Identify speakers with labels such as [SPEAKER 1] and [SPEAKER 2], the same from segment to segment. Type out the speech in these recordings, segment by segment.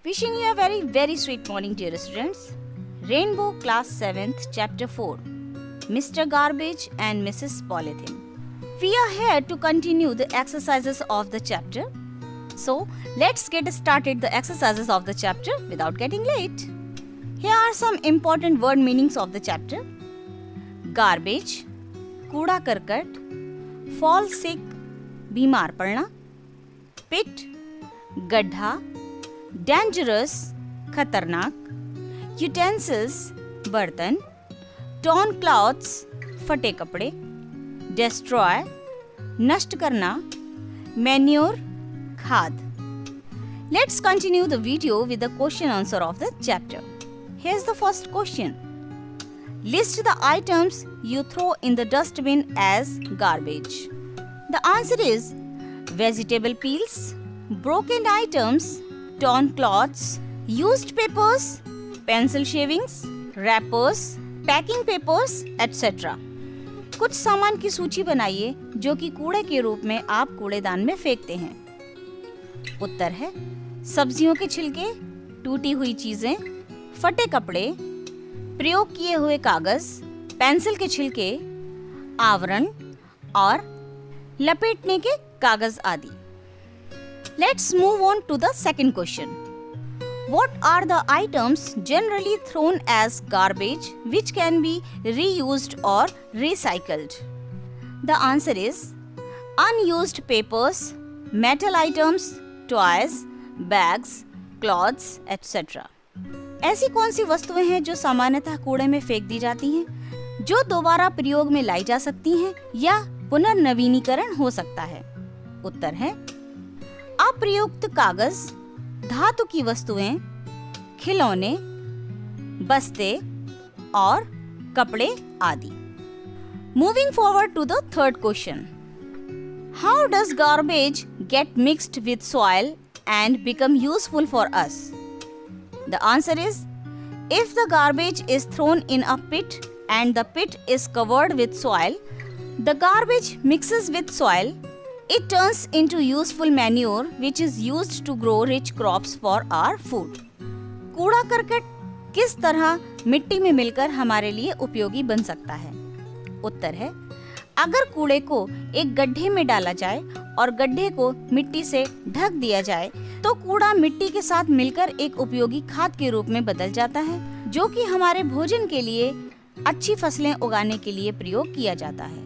[SPEAKER 1] Wishing you a very sweet morning, dear students. Rainbow Class 7th Chapter 4, Mr. Garbage and Mrs. Polythene. We are here to continue the exercises of the chapter. So, let's get started the exercises of the chapter without getting late. Here are some important word meanings of the chapter. Garbage, कूड़ा करकट, fall sick, बीमार पड़ना, pit, गड्ढा, dangerous, खतरनाक, utensils, बर्तन, torn clothes, फटे कपड़े, destroy, नष्ट करना, manure, खाद. Let's continue the video with the question answer of the chapter. Here's the first question. List the items you throw in the dustbin as garbage. The answer is vegetable peels, broken items, torn cloths, used papers, pencil shavings, wrappers, packing papers, etc. कुछ सामान की सूची बनाइए जो कि कूड़े के रूप में आप कूड़ेदान में फेंकते हैं. उत्तर है सब्जियों के छिलके, टूटी हुई चीजें, फटे कपड़े, प्रयोग किए हुए कागज, पेंसिल के छिलके, आवरण और लपेटने के कागज आदि. Let's move on to the second question. What are the items generally thrown as garbage which can be reused or recycled? The answer is unused papers, metal items, toys, bags, clothes, etc. ऐसी कौन सी वस्तुएं हैं जो सामान्यतः कूड़े में फेंक दी जाती हैं, जो दोबारा प्रयोग में लाई जा सकती हैं या पुनर्नवीनीकरण हो सकता है? उत्तर है अप्रयुक्त कागज, धातु की वस्तुएं, खिलौने, बस्ते और कपड़े आदि. Moving forward to the third question. How does garbage get mixed with soil and become useful for us? The answer is if the garbage is thrown in a pit and the pit is covered with soil, the garbage mixes with soil. It turns into useful manure which is used to grow rich crops for our food. कूड़ा करकट किस तरह मिट्टी में मिलकर हमारे लिए उपयोगी बन सकता है? उत्तर है अगर कूड़े को एक गड्ढे में डाला जाए और गड्ढे को मिट्टी से ढक दिया जाए तो कूड़ा मिट्टी के साथ मिलकर एक उपयोगी खाद के रूप में बदल जाता है, जो कि हमारे भोजन के लिए अच्छी फसलें उगाने के लिए प्रयोग किया जाता है.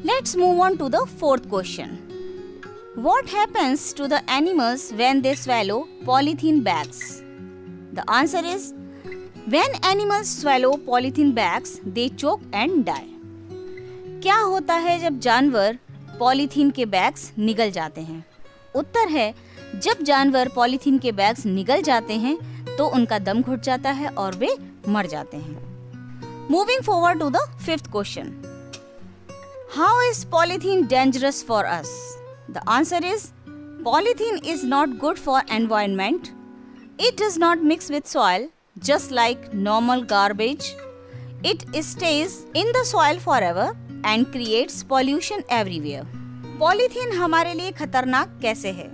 [SPEAKER 1] Let's move on to the fourth question. What happens to the animals when they swallow polythene bags? The answer is when animals swallow polythene bags, they choke and die. क्या होता है जब जानवर पॉलीथीन के बैग्स निगल जाते हैं? उत्तर है जब जानवर पॉलीथीन के बैग्स निगल जाते हैं तो उनका दम घुट जाता है और वे मर जाते हैं. Moving forward to the fifth question. How is polythene dangerous for us? The answer is polythene is not good for environment. It does not mix with soil just like normal garbage. It stays in the soil forever and creates pollution everywhere. Polythene हमारे लिए खतरनाक कैसे है?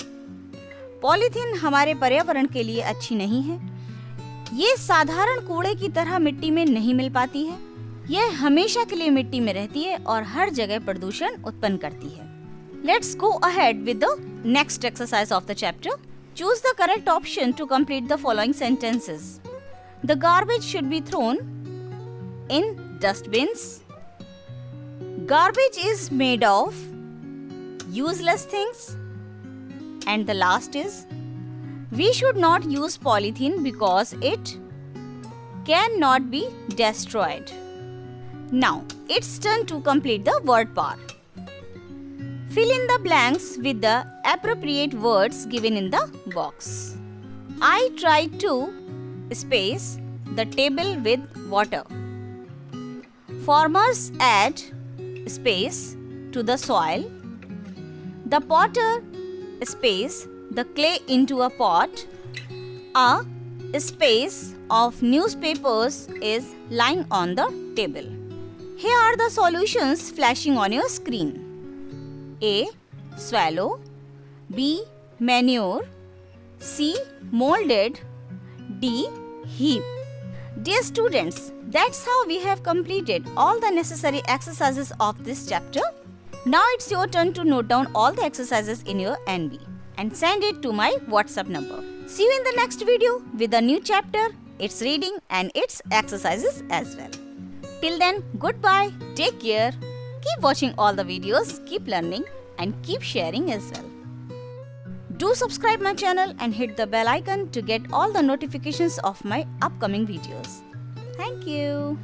[SPEAKER 1] Polythene हमारे पर्यावरण के लिए अच्छी नहीं है. ये साधारण कूड़े की तरह मिट्टी में नहीं मिल पाती है. यह हमेशा के लिए मिट्टी में रहती है और हर जगह प्रदूषण उत्पन्न करती है. Let's go ahead with the next exercise of the chapter. Choose the correct option to complete the following sentences. The garbage should be thrown in dustbins. Garbage is made of useless things. And the last is we should not use polythene because it cannot be destroyed. Now, it's turn to complete the word part. Fill in the blanks with the appropriate words given in the box. I tried to space the table with water. Farmers add space to the soil. The potter space the clay into a pot. A space of newspapers is lying on the table. Here are the solutions flashing on your screen. A. Swallow. B. Manure. C. Molded. D. Heap. Dear students, that's how we have completed all the necessary exercises of this chapter. Now it's your turn to note down all the exercises in your NB and send it to my WhatsApp number. See you in the next video with a new chapter, its reading and its exercises as well. Till then, goodbye, take care, keep watching all the videos, keep learning and keep sharing as well. Do subscribe my channel and hit the bell icon to get all the notifications of my upcoming videos. Thank you.